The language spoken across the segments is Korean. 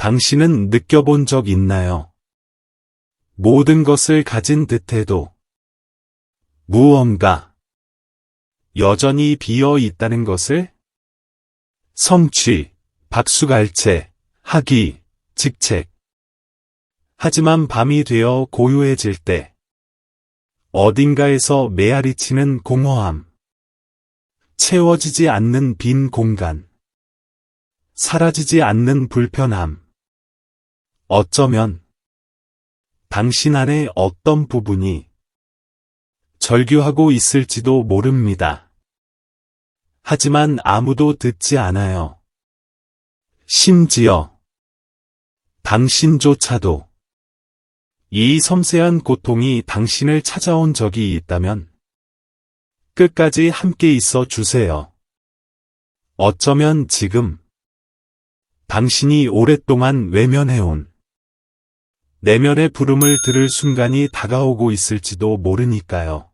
당신은 느껴본 적 있나요? 모든 것을 가진 듯해도 무언가 여전히 비어 있다는 것을? 성취, 박수갈채, 학위, 직책. 하지만 밤이 되어 고요해질 때 어딘가에서 메아리치는 공허함. 채워지지 않는 빈 공간. 사라지지 않는 불편함. 어쩌면 당신 안에 어떤 부분이 절규하고 있을지도 모릅니다. 하지만 아무도 듣지 않아요. 심지어 당신조차도. 이 섬세한 고통이 당신을 찾아온 적이 있다면 끝까지 함께 있어 주세요. 어쩌면 지금 당신이 오랫동안 외면해온 내면의 부름을 들을 순간이 다가오고 있을지도 모르니까요.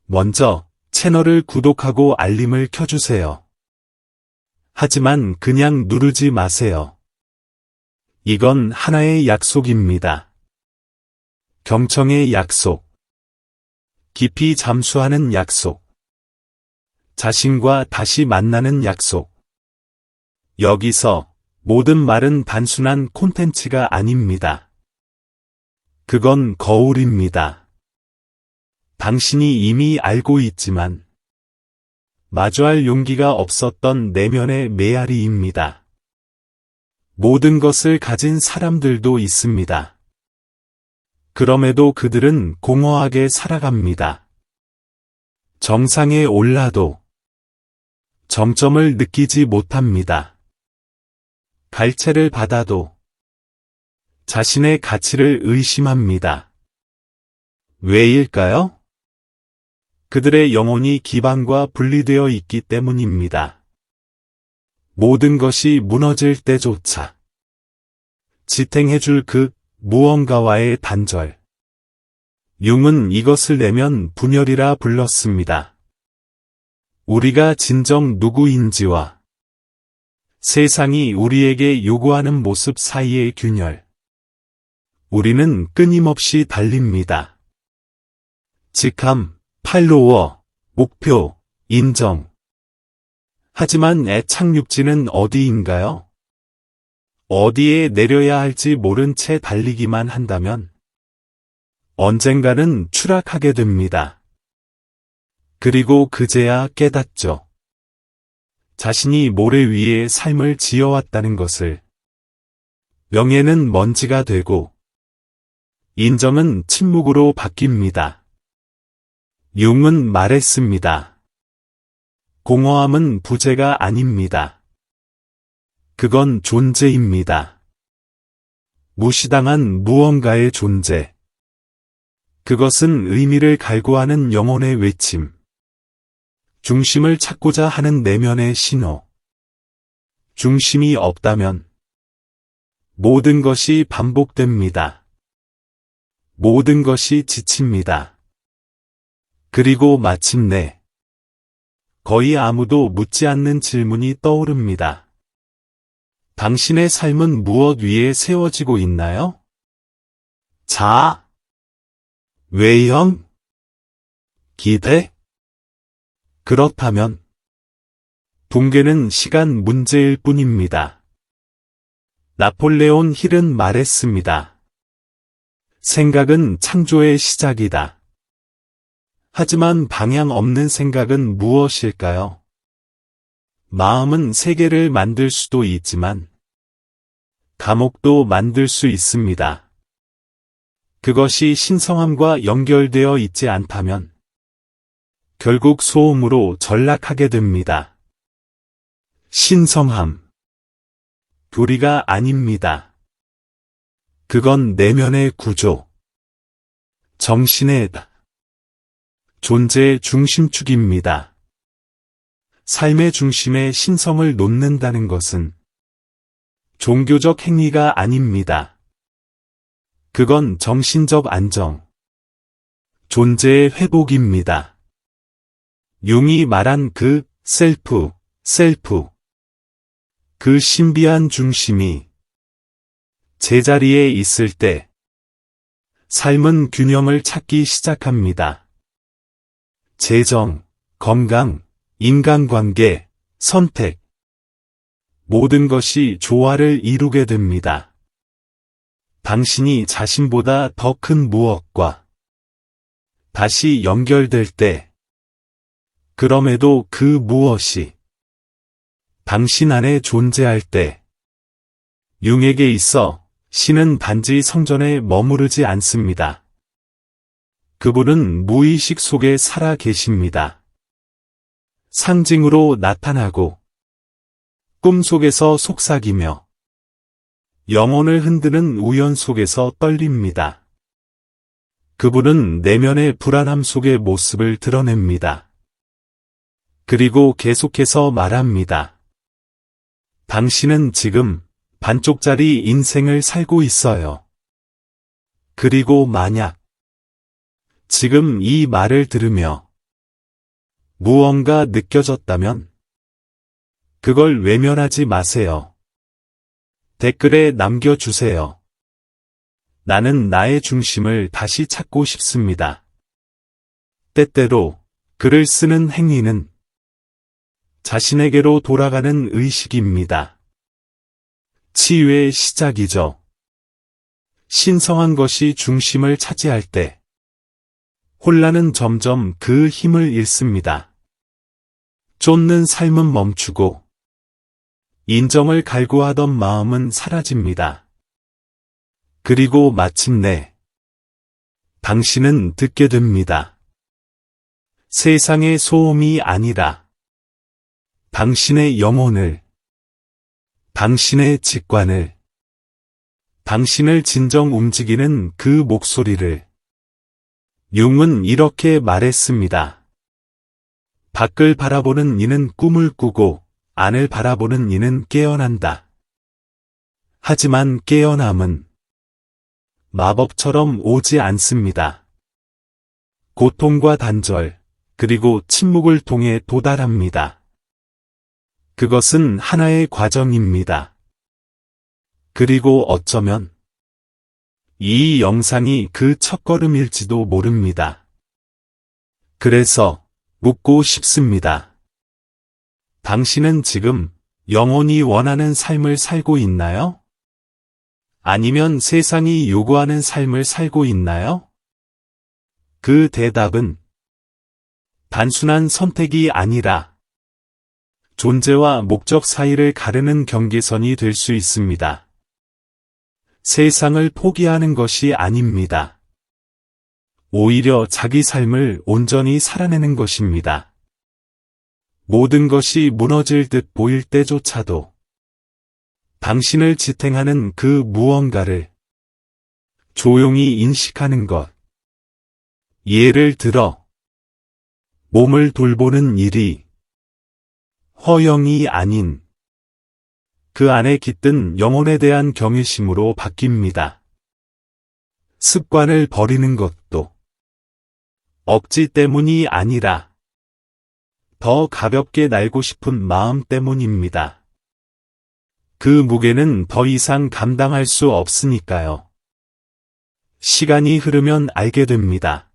먼저 채널을 구독하고 알림을 켜주세요. 하지만 그냥 누르지 마세요. 이건 하나의 약속입니다. 경청의 약속. 깊이 잠수하는 약속. 자신과 다시 만나는 약속. 여기서 모든 말은 단순한 콘텐츠가 아닙니다. 그건 거울입니다. 당신이 이미 알고 있지만 마주할 용기가 없었던 내면의 메아리입니다. 모든 것을 가진 사람들도 있습니다. 그럼에도 그들은 공허하게 살아갑니다. 정상에 올라도 정점을 느끼지 못합니다. 갈채를 받아도 자신의 가치를 의심합니다. 왜일까요? 그들의 영혼이 기반과 분리되어 있기 때문입니다. 모든 것이 무너질 때조차 지탱해줄 그 무언가와의 단절. 융은 이것을 내면 분열이라 불렀습니다. 우리가 진정 누구인지와 세상이 우리에게 요구하는 모습 사이의 균열. 우리는 끊임없이 달립니다. 직함, 팔로워, 목표, 인정. 하지만 애착육지는 어디인가요? 어디에 내려야 할지 모른 채 달리기만 한다면 언젠가는 추락하게 됩니다. 그리고 그제야 깨닫죠. 자신이 모래 위에 삶을 지어왔다는 것을. 명예는 먼지가 되고 인정은 침묵으로 바뀝니다. 융은 말했습니다. 공허함은 부재가 아닙니다. 그건 존재입니다. 무시당한 무언가의 존재. 그것은 의미를 갈구하는 영혼의 외침. 중심을 찾고자 하는 내면의 신호. 중심이 없다면 모든 것이 반복됩니다. 모든 것이 지칩니다. 그리고 마침내 거의 아무도 묻지 않는 질문이 떠오릅니다. 당신의 삶은 무엇 위에 세워지고 있나요? 자아? 외형? 기대? 그렇다면 붕괴는 시간 문제일 뿐입니다. 나폴레온 힐은 말했습니다. 생각은 창조의 시작이다. 하지만 방향 없는 생각은 무엇일까요? 마음은 세계를 만들 수도 있지만 감옥도 만들 수 있습니다. 그것이 신성함과 연결되어 있지 않다면 결국 소음으로 전락하게 됩니다. 신성함. 교리가 아닙니다. 그건 내면의 구조. 정신의 존재의 중심축입니다. 삶의 중심에 신성을 놓는다는 것은 종교적 행위가 아닙니다. 그건 정신적 안정, 존재의 회복입니다. 융이 말한 그 셀프, 그 신비한 중심이 제자리에 있을 때 삶은 균형을 찾기 시작합니다. 재정, 건강, 인간관계, 선택. 모든 것이 조화를 이루게 됩니다. 당신이 자신보다 더 큰 무엇과 다시 연결될 때, 그럼에도 그 무엇이 당신 안에 존재할 때, 융에게 있어 신은 단지 성전에 머무르지 않습니다. 그분은 무의식 속에 살아 계십니다. 상징으로 나타나고 꿈속에서 속삭이며 영혼을 흔드는 우연 속에서 떨립니다. 그분은 내면의 불안함 속의 모습을 드러냅니다. 그리고 계속해서 말합니다. 당신은 지금 반쪽짜리 인생을 살고 있어요. 그리고 만약 지금 이 말을 들으며 무언가 느껴졌다면 그걸 외면하지 마세요. 댓글에 남겨주세요. 나는 나의 중심을 다시 찾고 싶습니다. 때때로 글을 쓰는 행위는 자신에게로 돌아가는 의식입니다. 치유의 시작이죠. 신성한 것이 중심을 차지할 때 혼란은 점점 그 힘을 잃습니다. 쫓는 삶은 멈추고 인정을 갈구하던 마음은 사라집니다. 그리고 마침내 당신은 듣게 됩니다. 세상의 소음이 아니라 당신의 영혼을, 당신의 직관을, 당신을 진정 움직이는 그 목소리를. 융은 이렇게 말했습니다. 밖을 바라보는 이는 꿈을 꾸고 안을 바라보는 이는 깨어난다. 하지만 깨어남은 마법처럼 오지 않습니다. 고통과 단절, 그리고 침묵을 통해 도달합니다. 그것은 하나의 과정입니다. 그리고 어쩌면 이 영상이 그 첫걸음일지도 모릅니다. 그래서 묻고 싶습니다. 당신은 지금 영혼이 원하는 삶을 살고 있나요? 아니면 세상이 요구하는 삶을 살고 있나요? 그 대답은 단순한 선택이 아니라 존재와 목적 사이를 가르는 경계선이 될 수 있습니다. 세상을 포기하는 것이 아닙니다. 오히려 자기 삶을 온전히 살아내는 것입니다. 모든 것이 무너질 듯 보일 때조차도 당신을 지탱하는 그 무언가를 조용히 인식하는 것. 예를 들어 몸을 돌보는 일이 허영이 아닌 그 안에 깃든 영혼에 대한 경외심으로 바뀝니다. 습관을 버리는 것도 억지 때문이 아니라 더 가볍게 날고 싶은 마음 때문입니다. 그 무게는 더 이상 감당할 수 없으니까요. 시간이 흐르면 알게 됩니다.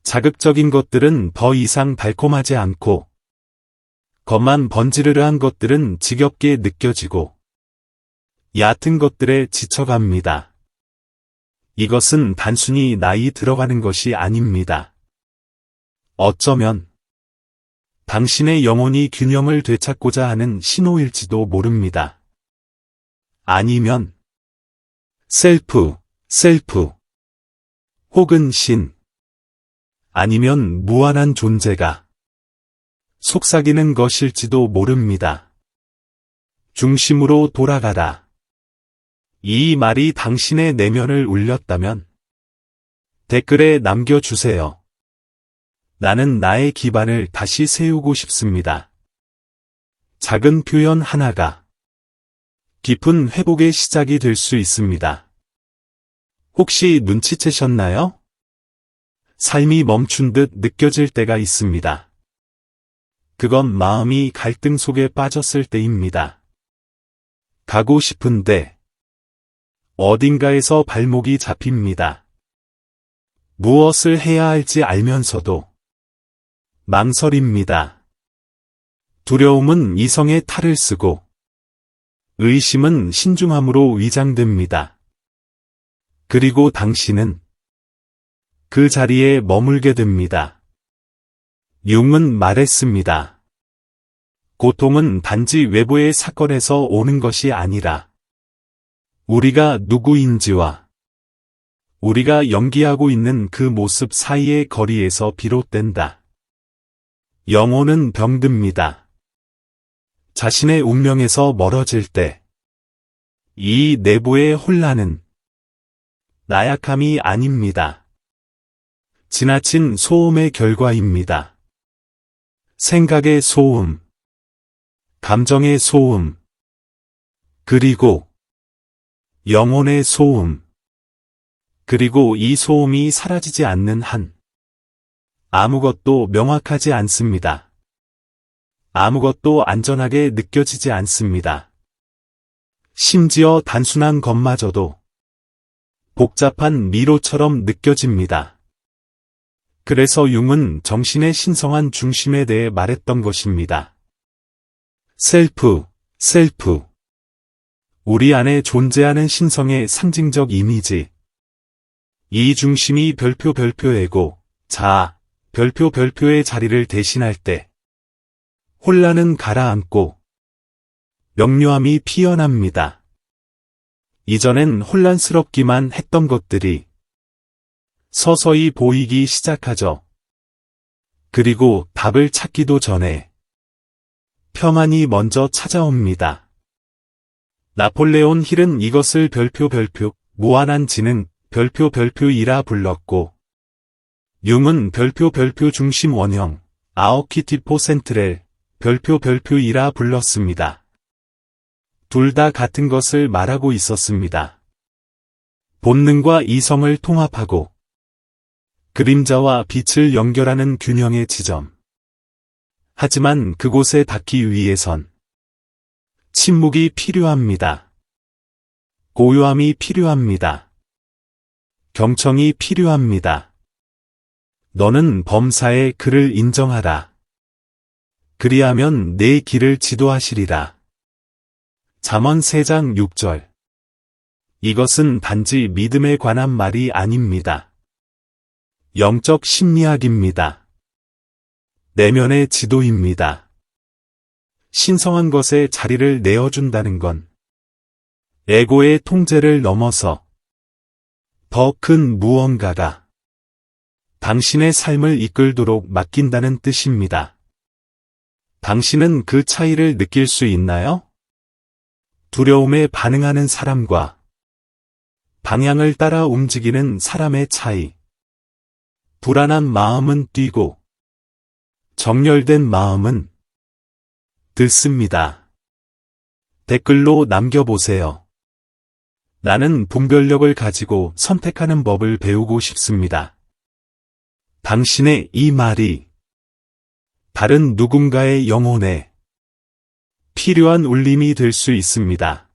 자극적인 것들은 더 이상 달콤하지 않고 겉만 번지르르한 것들은 지겹게 느껴지고 얕은 것들에 지쳐갑니다. 이것은 단순히 나이 들어가는 것이 아닙니다. 어쩌면 당신의 영혼이 균형을 되찾고자 하는 신호일지도 모릅니다. 아니면 셀프 혹은 신, 아니면 무한한 존재가 속삭이는 것일지도 모릅니다. 중심으로 돌아가라. 이 말이 당신의 내면을 울렸다면 댓글에 남겨주세요. 나는 나의 기반을 다시 세우고 싶습니다. 작은 표현 하나가 깊은 회복의 시작이 될 수 있습니다. 혹시 눈치채셨나요? 삶이 멈춘 듯 느껴질 때가 있습니다. 그건 마음이 갈등 속에 빠졌을 때입니다. 가고 싶은데 어딘가에서 발목이 잡힙니다. 무엇을 해야 할지 알면서도 망설입니다. 두려움은 이성의 탈을 쓰고 의심은 신중함으로 위장됩니다. 그리고 당신은 그 자리에 머물게 됩니다. 융은 말했습니다. 고통은 단지 외부의 사건에서 오는 것이 아니라 우리가 누구인지와 우리가 연기하고 있는 그 모습 사이의 거리에서 비롯된다. 영혼은 병듭니다. 자신의 운명에서 멀어질 때 이 내부의 혼란은 나약함이 아닙니다. 지나친 소음의 결과입니다. 생각의 소음, 감정의 소음, 그리고 영혼의 소음, 그리고 이 소음이 사라지지 않는 한 아무것도 명확하지 않습니다. 아무것도 안전하게 느껴지지 않습니다. 심지어 단순한 것마저도 복잡한 미로처럼 느껴집니다. 그래서 융은 정신의 신성한 중심에 대해 말했던 것입니다. 셀프. 우리 안에 존재하는 신성의 상징적 이미지. 이 중심이 별표 에고, 자아, 별표의 자리를 대신할 때 혼란은 가라앉고 명료함이 피어납니다. 이전엔 혼란스럽기만 했던 것들이 서서히 보이기 시작하죠. 그리고 답을 찾기도 전에 평안이 먼저 찾아옵니다. 나폴레온 힐은 이것을 별표 무한한 지능 별표이라 불렀고, 융은 별표 중심 원형 아오키티포 센트렐 별표이라 불렀습니다. 둘 다 같은 것을 말하고 있었습니다. 본능과 이성을 통합하고 그림자와 빛을 연결하는 균형의 지점. 하지만 그곳에 닿기 위해선 침묵이 필요합니다. 고요함이 필요합니다. 경청이 필요합니다. 너는 범사에 그를 인정하라. 그리하면 내 길을 지도하시리라. 잠언 3장 6절. 이것은 단지 믿음에 관한 말이 아닙니다. 영적 심리학입니다. 내면의 지도입니다. 신성한 것에 자리를 내어준다는 건 에고의 통제를 넘어서 더 큰 무언가가 당신의 삶을 이끌도록 맡긴다는 뜻입니다. 당신은 그 차이를 느낄 수 있나요? 두려움에 반응하는 사람과 방향을 따라 움직이는 사람의 차이. 불안한 마음은 뛰고 정열된 마음은 듣습니다. 댓글로 남겨보세요. 나는 분별력을 가지고 선택하는 법을 배우고 싶습니다. 당신의 이 말이 다른 누군가의 영혼에 필요한 울림이 될 수 있습니다.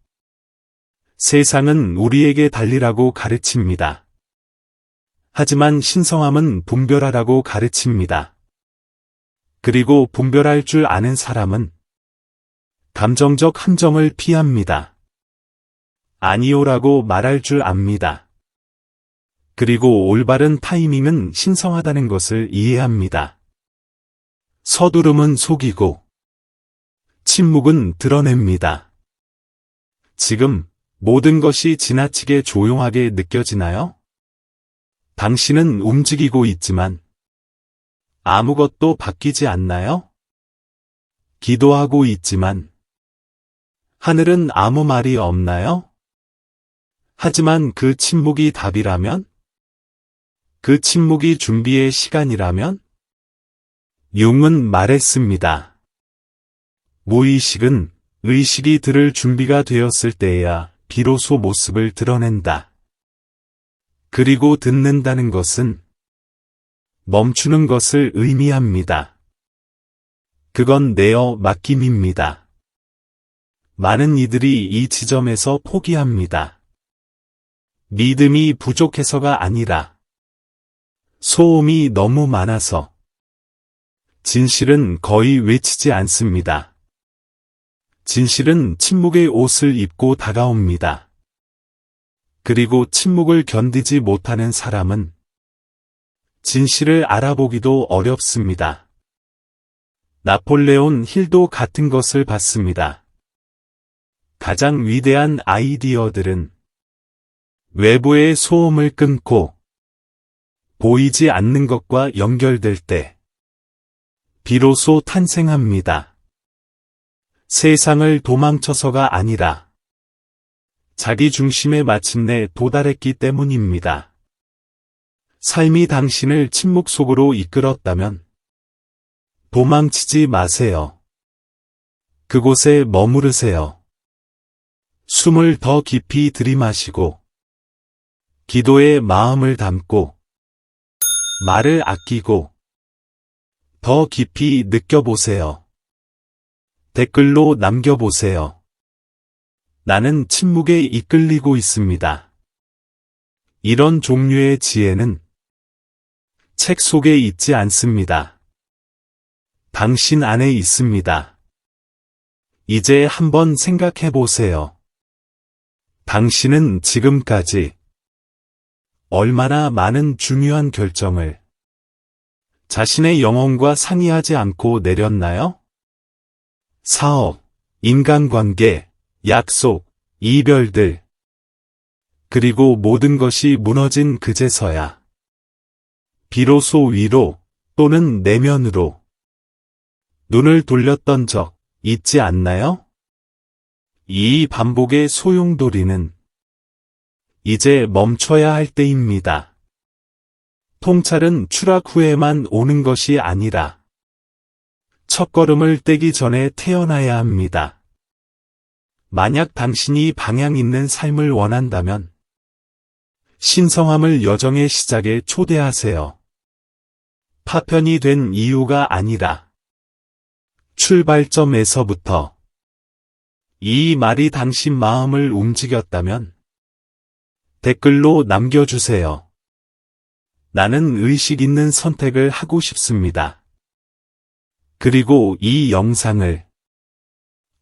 세상은 우리에게 달리라고 가르칩니다. 하지만 신성함은 분별하라고 가르칩니다. 그리고 분별할 줄 아는 사람은 감정적 함정을 피합니다. 아니요라고 말할 줄 압니다. 그리고 올바른 타이밍은 신성하다는 것을 이해합니다. 서두름은 속이고 침묵은 드러냅니다. 지금 모든 것이 지나치게 조용하게 느껴지나요? 당신은 움직이고 있지만 아무것도 바뀌지 않나요? 기도하고 있지만 하늘은 아무 말이 없나요? 하지만 그 침묵이 답이라면? 그 침묵이 준비의 시간이라면? 융은 말했습니다. 무의식은 의식이 들을 준비가 되었을 때에야 비로소 모습을 드러낸다. 그리고 듣는다는 것은 멈추는 것을 의미합니다. 그건 내어 맡김입니다. 많은 이들이 이 지점에서 포기합니다. 믿음이 부족해서가 아니라 소음이 너무 많아서 진실은 거의 외치지 않습니다. 진실은 침묵의 옷을 입고 다가옵니다. 그리고 침묵을 견디지 못하는 사람은 진실을 알아보기도 어렵습니다. 나폴레온 힐도 같은 것을 봤습니다. 가장 위대한 아이디어들은 외부의 소음을 끊고 보이지 않는 것과 연결될 때 비로소 탄생합니다. 세상을 도망쳐서가 아니라 자기 중심에 마침내 도달했기 때문입니다. 삶이 당신을 침묵 속으로 이끌었다면 도망치지 마세요. 그곳에 머무르세요. 숨을 더 깊이 들이마시고 기도에 마음을 담고 말을 아끼고 더 깊이 느껴보세요. 댓글로 남겨보세요. 나는 침묵에 이끌리고 있습니다. 이런 종류의 지혜는 책 속에 있지 않습니다. 당신 안에 있습니다. 이제 한번 생각해 보세요. 당신은 지금까지 얼마나 많은 중요한 결정을 자신의 영혼과 상의하지 않고 내렸나요? 사업, 인간관계, 약속, 이별들. 그리고 모든 것이 무너진 그제서야 비로소 위로 또는 내면으로 눈을 돌렸던 적 있지 않나요? 이 반복의 소용돌이는 이제 멈춰야 할 때입니다. 통찰은 추락 후에만 오는 것이 아니라 첫걸음을 떼기 전에 태어나야 합니다. 만약 당신이 방향 있는 삶을 원한다면 신성함을 여정의 시작에 초대하세요. 파편이 된 이유가 아니라 출발점에서부터 이 말이 당신 마음을 움직였다면 댓글로 남겨주세요. 나는 의식 있는 선택을 하고 싶습니다. 그리고 이 영상을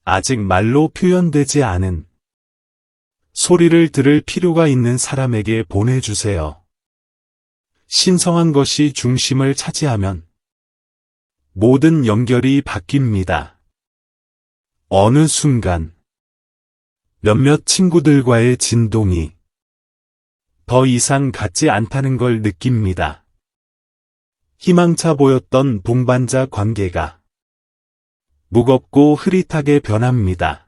아직 말로 표현되지 않은 소리를 들을 필요가 있는 사람에게 보내주세요. 신성한 것이 중심을 차지하면 모든 연결이 바뀝니다. 어느 순간 몇몇 친구들과의 진동이 더 이상 같지 않다는 걸 느낍니다. 희망차 보였던 동반자 관계가 무겁고 흐릿하게 변합니다.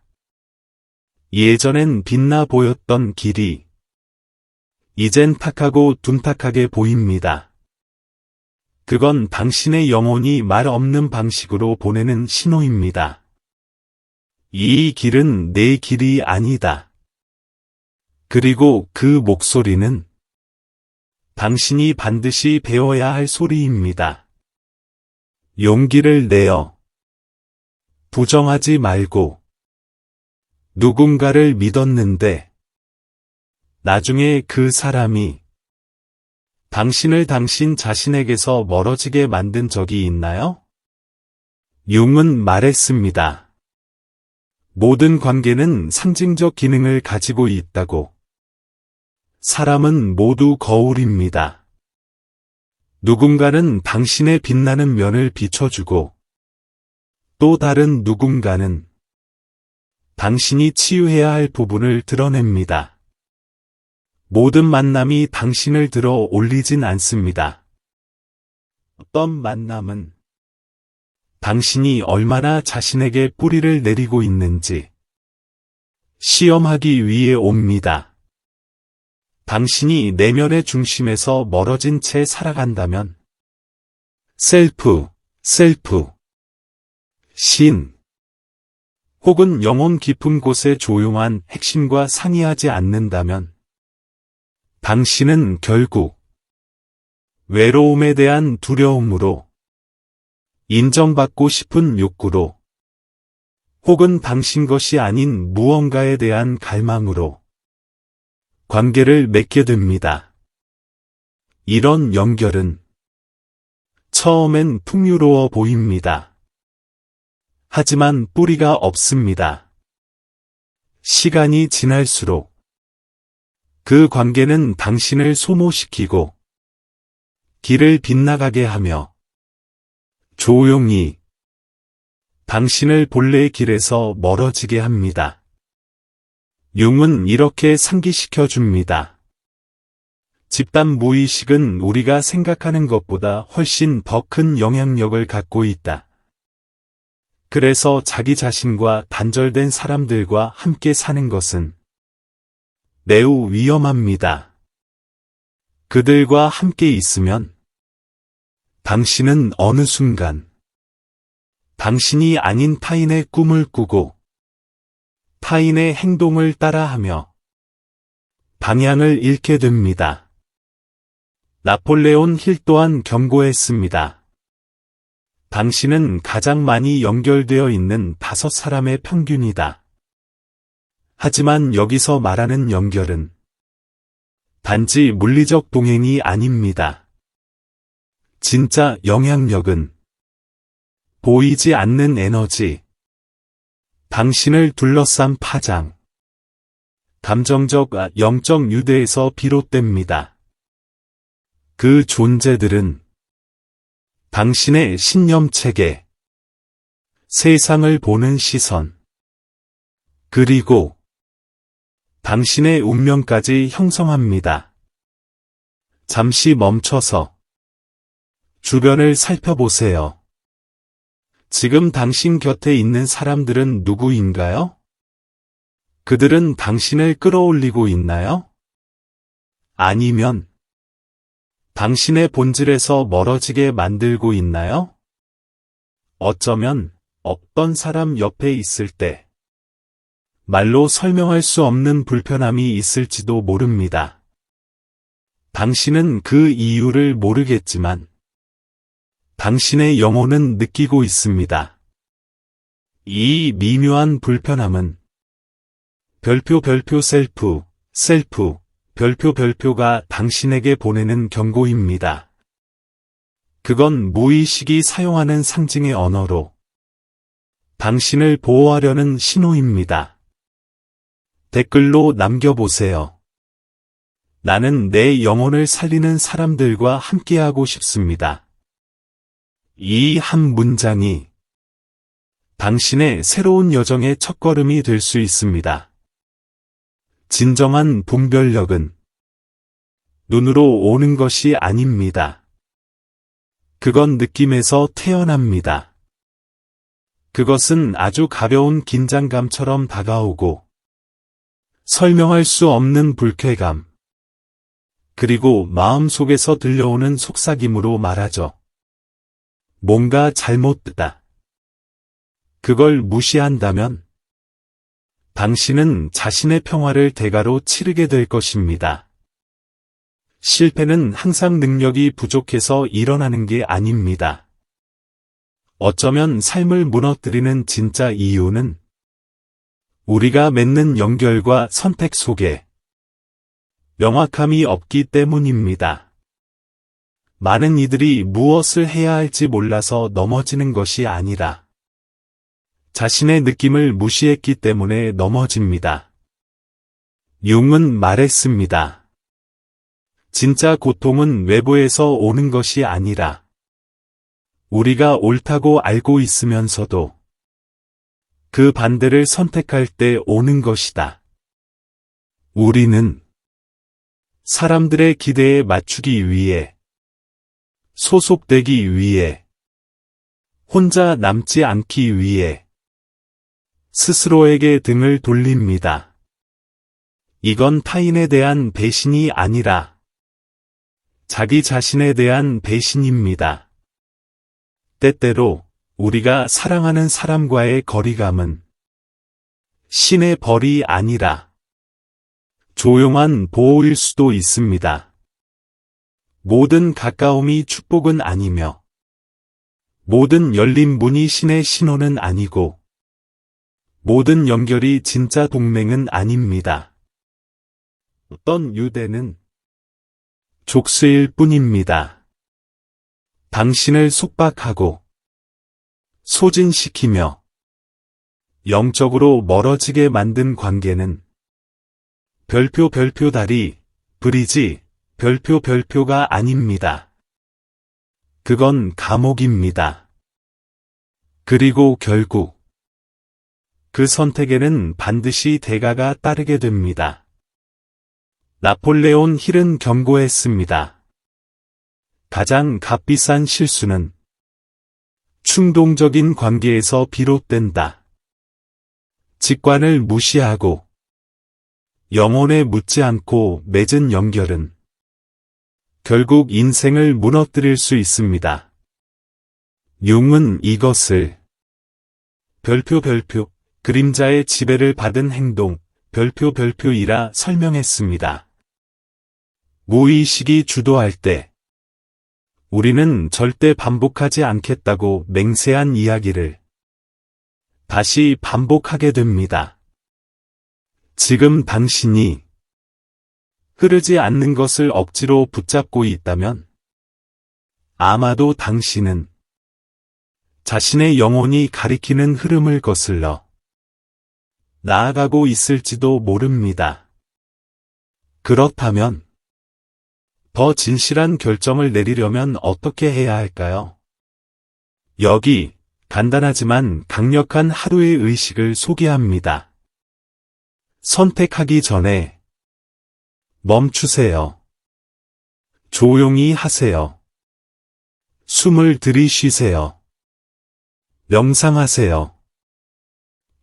예전엔 빛나 보였던 길이 이젠 탁하고 둔탁하게 보입니다. 그건 당신의 영혼이 말 없는 방식으로 보내는 신호입니다. 이 길은 내 길이 아니다. 그리고 그 목소리는 당신이 반드시 배워야 할 소리입니다. 용기를 내어 부정하지 말고 누군가를 믿었는데 나중에 그 사람이 당신을 당신 자신에게서 멀어지게 만든 적이 있나요? 융은 말했습니다. 모든 관계는 상징적 기능을 가지고 있다고. 사람은 모두 거울입니다. 누군가는 당신의 빛나는 면을 비춰주고 또 다른 누군가는 당신이 치유해야 할 부분을 드러냅니다. 모든 만남이 당신을 들어 올리진 않습니다. 어떤 만남은 당신이 얼마나 자신에게 뿌리를 내리고 있는지 시험하기 위해 옵니다. 당신이 내면의 중심에서 멀어진 채 살아간다면 셀프, 신, 혹은 영혼 깊은 곳의 조용한 핵심과 상의하지 않는다면 당신은 결국 외로움에 대한 두려움으로, 인정받고 싶은 욕구로, 혹은 당신 것이 아닌 무언가에 대한 갈망으로 관계를 맺게 됩니다. 이런 연결은 처음엔 풍요로워 보입니다. 하지만 뿌리가 없습니다. 시간이 지날수록 그 관계는 당신을 소모시키고 길을 빗나가게 하며 조용히 당신을 본래의 길에서 멀어지게 합니다. 융은 이렇게 상기시켜 줍니다. 집단 무의식은 우리가 생각하는 것보다 훨씬 더 큰 영향력을 갖고 있다. 그래서 자기 자신과 단절된 사람들과 함께 사는 것은 매우 위험합니다. 그들과 함께 있으면 당신은 어느 순간 당신이 아닌 타인의 꿈을 꾸고 타인의 행동을 따라하며 방향을 잃게 됩니다. 나폴레온 힐 또한 경고했습니다. 당신은 가장 많이 연결되어 있는 5사람의 평균이다. 하지만 여기서 말하는 연결은 단지 물리적 동행이 아닙니다. 진짜 영향력은 보이지 않는 에너지, 당신을 둘러싼 파장, 감정적, 영적 유대에서 비롯됩니다. 그 존재들은 당신의 신념체계, 세상을 보는 시선, 그리고 당신의 운명까지 형성합니다. 잠시 멈춰서 주변을 살펴보세요. 지금 당신 곁에 있는 사람들은 누구인가요? 그들은 당신을 끌어올리고 있나요? 아니면 당신의 본질에서 멀어지게 만들고 있나요? 어쩌면 어떤 사람 옆에 있을 때 말로 설명할 수 없는 불편함이 있을지도 모릅니다. 당신은 그 이유를 모르겠지만 당신의 영혼은 느끼고 있습니다. 이 미묘한 불편함은 별표 셀프 별표가 당신에게 보내는 경고입니다. 그건 무의식이 사용하는 상징의 언어로 당신을 보호하려는 신호입니다. 댓글로 남겨보세요. 나는 내 영혼을 살리는 사람들과 함께하고 싶습니다. 이 한 문장이 당신의 새로운 여정의 첫걸음이 될 수 있습니다. 진정한 분별력은 눈으로 오는 것이 아닙니다. 그건 느낌에서 태어납니다. 그것은 아주 가벼운 긴장감처럼 다가오고 설명할 수 없는 불쾌감, 그리고 마음속에서 들려오는 속삭임으로 말하죠. 뭔가 잘못됐다. 그걸 무시한다면 당신은 자신의 평화를 대가로 치르게 될 것입니다. 실패는 항상 능력이 부족해서 일어나는 게 아닙니다. 어쩌면 삶을 무너뜨리는 진짜 이유는 우리가 맺는 연결과 선택 속에 명확함이 없기 때문입니다. 많은 이들이 무엇을 해야 할지 몰라서 넘어지는 것이 아니라 자신의 느낌을 무시했기 때문에 넘어집니다. 융은 말했습니다. 진짜 고통은 외부에서 오는 것이 아니라 우리가 옳다고 알고 있으면서도 그 반대를 선택할 때 오는 것이다. 우리는 사람들의 기대에 맞추기 위해 소속되기 위해 혼자 남지 않기 위해 스스로에게 등을 돌립니다. 이건 타인에 대한 배신이 아니라 자기 자신에 대한 배신입니다. 때때로 우리가 사랑하는 사람과의 거리감은 신의 벌이 아니라 조용한 보호일 수도 있습니다. 모든 가까움이 축복은 아니며 모든 열린 문이 신의 신호는 아니고 모든 연결이 진짜 동맹은 아닙니다. 어떤 유대는 족쇄일 뿐입니다. 당신을 속박하고 소진시키며 영적으로 멀어지게 만든 관계는 별표 다리, 브리지, 별표가 아닙니다. 그건 감옥입니다. 그리고 결국 그 선택에는 반드시 대가가 따르게 됩니다. 나폴레온 힐은 경고했습니다. 가장 값비싼 실수는 충동적인 관계에서 비롯된다. 직관을 무시하고 영혼에 묻지 않고 맺은 연결은 결국 인생을 무너뜨릴 수 있습니다. 융은 이것을 별표 그림자의 지배를 받은 행동 별표이라 설명했습니다. 무의식이 주도할 때 우리는 절대 반복하지 않겠다고 맹세한 이야기를 다시 반복하게 됩니다. 지금 당신이 흐르지 않는 것을 억지로 붙잡고 있다면 아마도 당신은 자신의 영혼이 가리키는 흐름을 거슬러 나아가고 있을지도 모릅니다. 그렇다면 더 진실한 결정을 내리려면 어떻게 해야 할까요? 여기 간단하지만 강력한 하루의 의식을 소개합니다. 선택하기 전에 멈추세요. 조용히 하세요. 숨을 들이쉬세요. 명상하세요.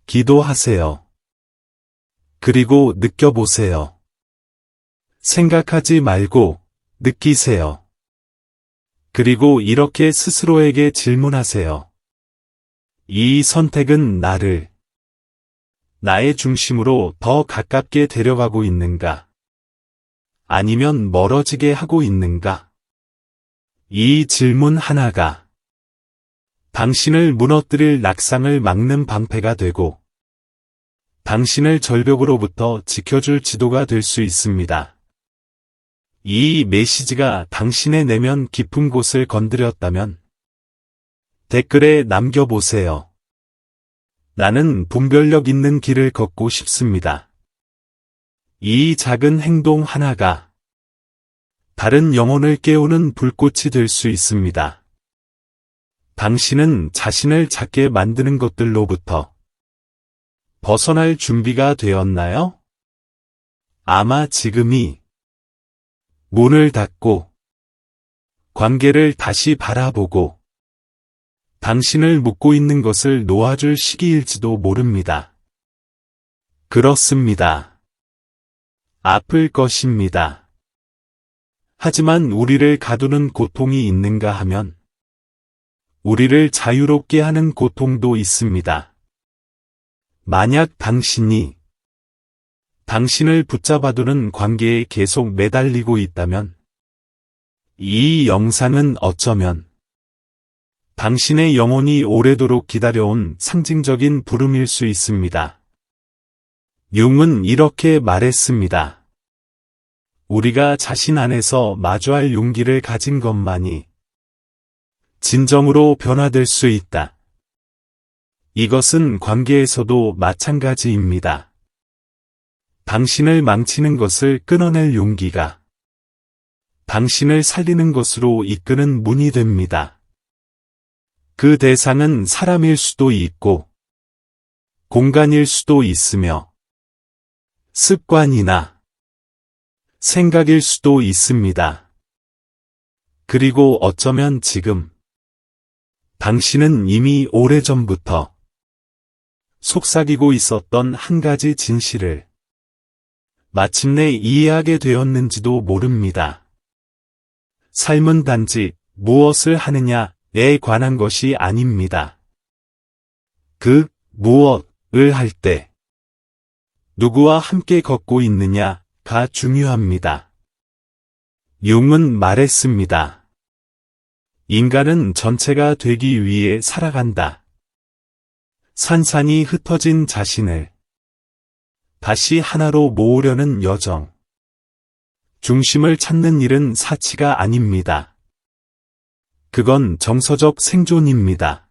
기도하세요. 그리고 느껴보세요. 생각하지 말고 느끼세요. 그리고 이렇게 스스로에게 질문하세요. 이 선택은 나의 중심으로 더 가깝게 데려가고 있는가? 아니면 멀어지게 하고 있는가? 이 질문 하나가 당신을 무너뜨릴 낙상을 막는 방패가 되고 당신을 절벽으로부터 지켜줄 지도가 될 수 있습니다. 이 메시지가 당신의 내면 깊은 곳을 건드렸다면 댓글에 남겨보세요. 나는 분별력 있는 길을 걷고 싶습니다. 이 작은 행동 하나가 다른 영혼을 깨우는 불꽃이 될 수 있습니다. 당신은 자신을 작게 만드는 것들로부터 벗어날 준비가 되었나요? 아마 지금이 문을 닫고 관계를 다시 바라보고 당신을 묶고 있는 것을 놓아줄 시기일지도 모릅니다. 그렇습니다. 아플 것입니다. 하지만 우리를 가두는 고통이 있는가 하면 우리를 자유롭게 하는 고통도 있습니다. 만약 당신이 당신을 붙잡아두는 관계에 계속 매달리고 있다면 이 영상은 어쩌면 당신의 영혼이 오래도록 기다려온 상징적인 부름일 수 있습니다. 융은 이렇게 말했습니다. 우리가 자신 안에서 마주할 용기를 가진 것만이 진정으로 변화될 수 있다. 이것은 관계에서도 마찬가지입니다. 당신을 망치는 것을 끊어낼 용기가 당신을 살리는 것으로 이끄는 문이 됩니다. 그 대상은 사람일 수도 있고 공간일 수도 있으며 습관이나 생각일 수도 있습니다. 그리고 어쩌면 지금 당신은 이미 오래전부터 속삭이고 있었던 한 가지 진실을 마침내 이해하게 되었는지도 모릅니다. 삶은 단지 무엇을 하느냐에 관한 것이 아닙니다. 그 무엇을 할 때 누구와 함께 걷고 있느냐가 중요합니다. 융은 말했습니다. 인간은 전체가 되기 위해 살아간다. 산산이 흩어진 자신을 다시 하나로 모으려는 여정. 중심을 찾는 일은 사치가 아닙니다. 그건 정서적 생존입니다.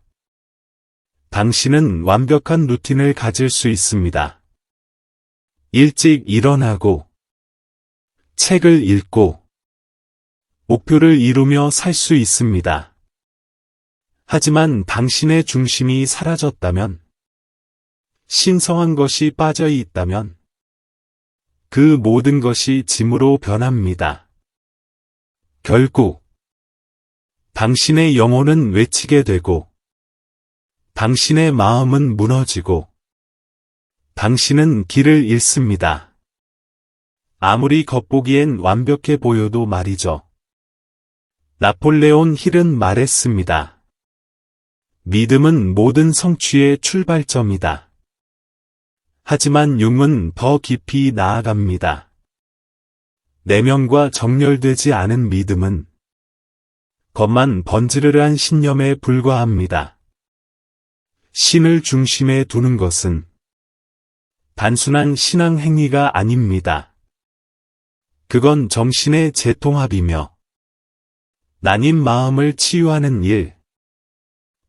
당신은 완벽한 루틴을 가질 수 있습니다. 일찍 일어나고, 책을 읽고, 목표를 이루며 살 수 있습니다. 하지만 당신의 중심이 사라졌다면, 신성한 것이 빠져 있다면, 그 모든 것이 짐으로 변합니다. 결국, 당신의 영혼은 외치게 되고, 당신의 마음은 무너지고, 당신은 길을 잃습니다. 아무리 겉보기엔 완벽해 보여도 말이죠. 나폴레온 힐은 말했습니다. 믿음은 모든 성취의 출발점이다. 하지만 융은 더 깊이 나아갑니다. 내면과 정렬되지 않은 믿음은 겉만 번지르르한 신념에 불과합니다. 신을 중심에 두는 것은 단순한 신앙 행위가 아닙니다. 그건 정신의 재통합이며 나뉜 마음을 치유하는 일,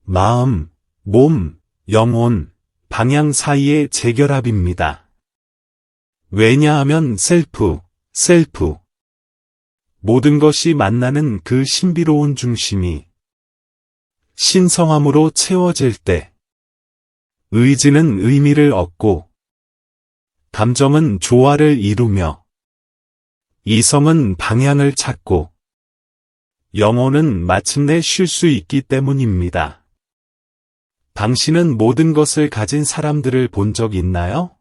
마음, 몸, 영혼, 방향 사이의 재결합입니다. 왜냐하면 셀프, 모든 것이 만나는 그 신비로운 중심이 신성함으로 채워질 때 의지는 의미를 얻고 감정은 조화를 이루며 이성은 방향을 찾고 영혼은 마침내 쉴 수 있기 때문입니다. 당신은 모든 것을 가진 사람들을 본 적 있나요?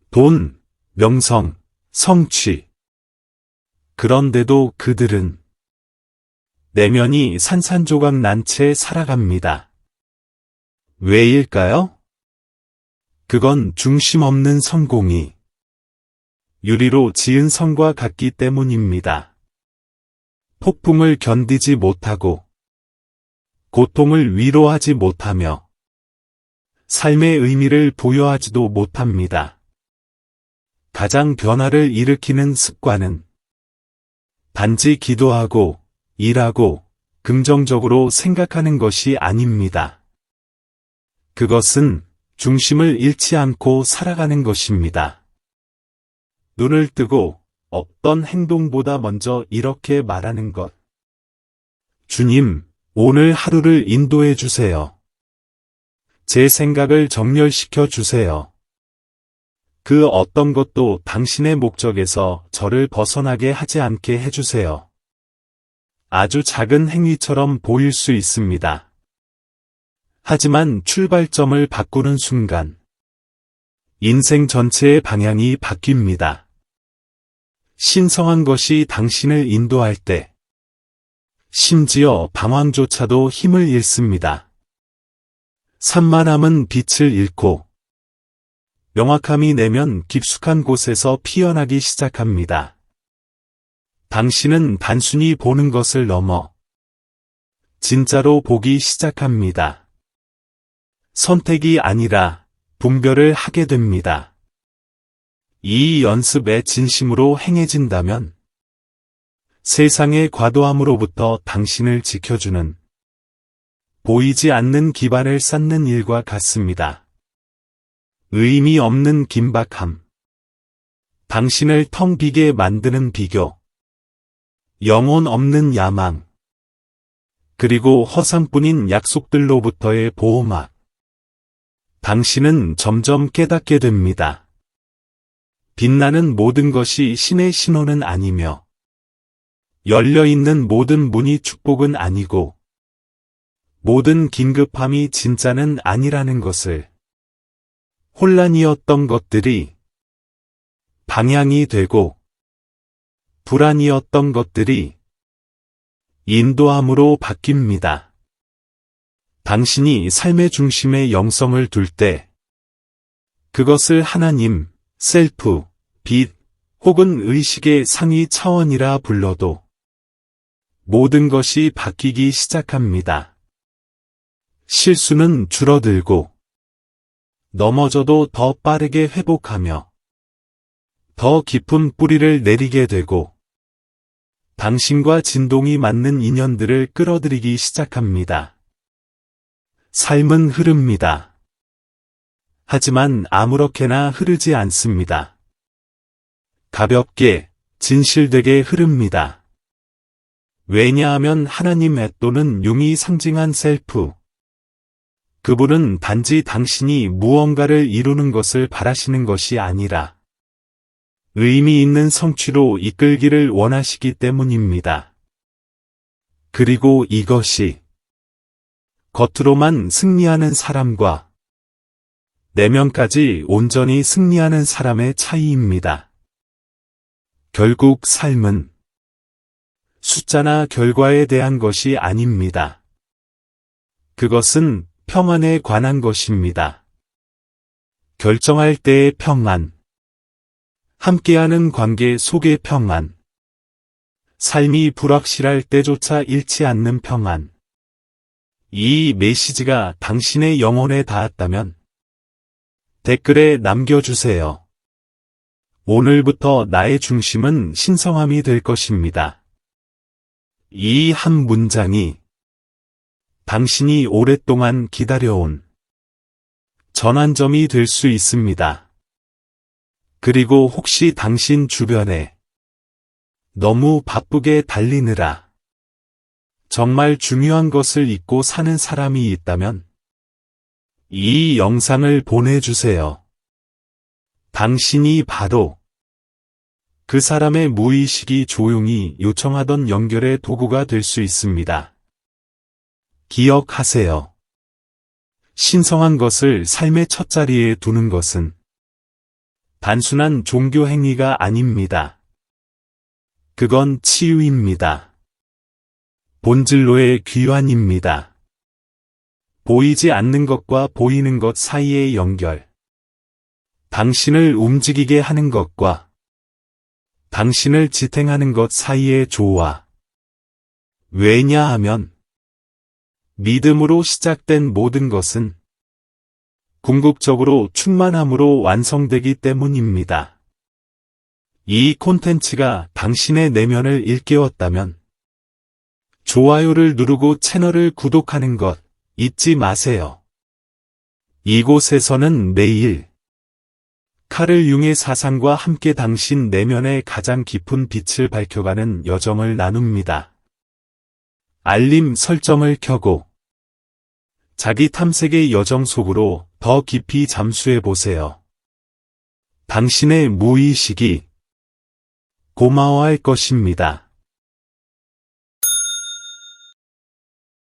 돈, 명성, 성취. 그런데도 그들은 내면이 산산조각 난 채 살아갑니다. 왜일까요? 그건 중심 없는 성공이 유리로 지은 성과 같기 때문입니다. 폭풍을 견디지 못하고 고통을 위로하지 못하며 삶의 의미를 부여하지도 못합니다. 가장 변화를 일으키는 습관은 단지 기도하고 일하고 긍정적으로 생각하는 것이 아닙니다. 그것은 중심을 잃지 않고 살아가는 것입니다. 눈을 뜨고 어떤 행동보다 먼저 이렇게 말하는 것. 주님, 오늘 하루를 인도해 주세요. 제 생각을 정렬시켜 주세요. 그 어떤 것도 당신의 목적에서 저를 벗어나게 하지 않게 해주세요. 아주 작은 행위처럼 보일 수 있습니다. 하지만 출발점을 바꾸는 순간 인생 전체의 방향이 바뀝니다. 신성한 것이 당신을 인도할 때 심지어 방황조차도 힘을 잃습니다. 산만함은 빛을 잃고 명확함이 내면 깊숙한 곳에서 피어나기 시작합니다. 당신은 단순히 보는 것을 넘어 진짜로 보기 시작합니다. 선택이 아니라 분별을 하게 됩니다. 이 연습에 진심으로 행해진다면 세상의 과도함으로부터 당신을 지켜주는 보이지 않는 기반을 쌓는 일과 같습니다. 의미 없는 긴박함, 당신을 텅 비게 만드는 비교, 영혼 없는 야망, 그리고 허상뿐인 약속들로부터의 보호막. 당신은 점점 깨닫게 됩니다. 빛나는 모든 것이 신의 신호는 아니며 열려있는 모든 문이 축복은 아니고 모든 긴급함이 진짜는 아니라는 것을. 혼란이었던 것들이 방향이 되고 불안이었던 것들이 인도함으로 바뀝니다. 당신이 삶의 중심에 영성을 둘 때 그것을 하나님, 셀프, 빛 혹은 의식의 상위 차원이라 불러도 모든 것이 바뀌기 시작합니다. 실수는 줄어들고 넘어져도 더 빠르게 회복하며 더 깊은 뿌리를 내리게 되고 당신과 진동이 맞는 인연들을 끌어들이기 시작합니다. 삶은 흐릅니다. 하지만 아무렇게나 흐르지 않습니다. 가볍게, 진실되게 흐릅니다. 왜냐하면 하나님의 또는 융이 상징한 셀프. 그분은 단지 당신이 무언가를 이루는 것을 바라시는 것이 아니라 의미 있는 성취로 이끌기를 원하시기 때문입니다. 그리고 이것이 겉으로만 승리하는 사람과 내면까지 온전히 승리하는 사람의 차이입니다. 결국 삶은 숫자나 결과에 대한 것이 아닙니다. 그것은 평안에 관한 것입니다. 결정할 때의 평안, 함께하는 관계 속의 평안, 삶이 불확실할 때조차 잃지 않는 평안. 이 메시지가 당신의 영혼에 닿았다면 댓글에 남겨주세요. 오늘부터 나의 중심은 신성함이 될 것입니다. 이 한 문장이 당신이 오랫동안 기다려온 전환점이 될 수 있습니다. 그리고 혹시 당신 주변에 너무 바쁘게 달리느라 정말 중요한 것을 잊고 사는 사람이 있다면 이 영상을 보내주세요. 당신이 바로 그 사람의 무의식이 조용히 요청하던 연결의 도구가 될 수 있습니다. 기억하세요. 신성한 것을 삶의 첫자리에 두는 것은 단순한 종교 행위가 아닙니다. 그건 치유입니다. 본질로의 귀환입니다. 보이지 않는 것과 보이는 것 사이의 연결. 당신을 움직이게 하는 것과 당신을 지탱하는 것 사이의 조화. 왜냐하면 믿음으로 시작된 모든 것은 궁극적으로 충만함으로 완성되기 때문입니다. 이 콘텐츠가 당신의 내면을 일깨웠다면 좋아요를 누르고 채널을 구독하는 것 잊지 마세요. 이곳에서는 매일 카를 융의 사상과 함께 당신 내면의 가장 깊은 빛을 밝혀가는 여정을 나눕니다. 알림 설정을 켜고 자기 탐색의 여정 속으로 더 깊이 잠수해 보세요. 당신의 무의식이 고마워할 것입니다.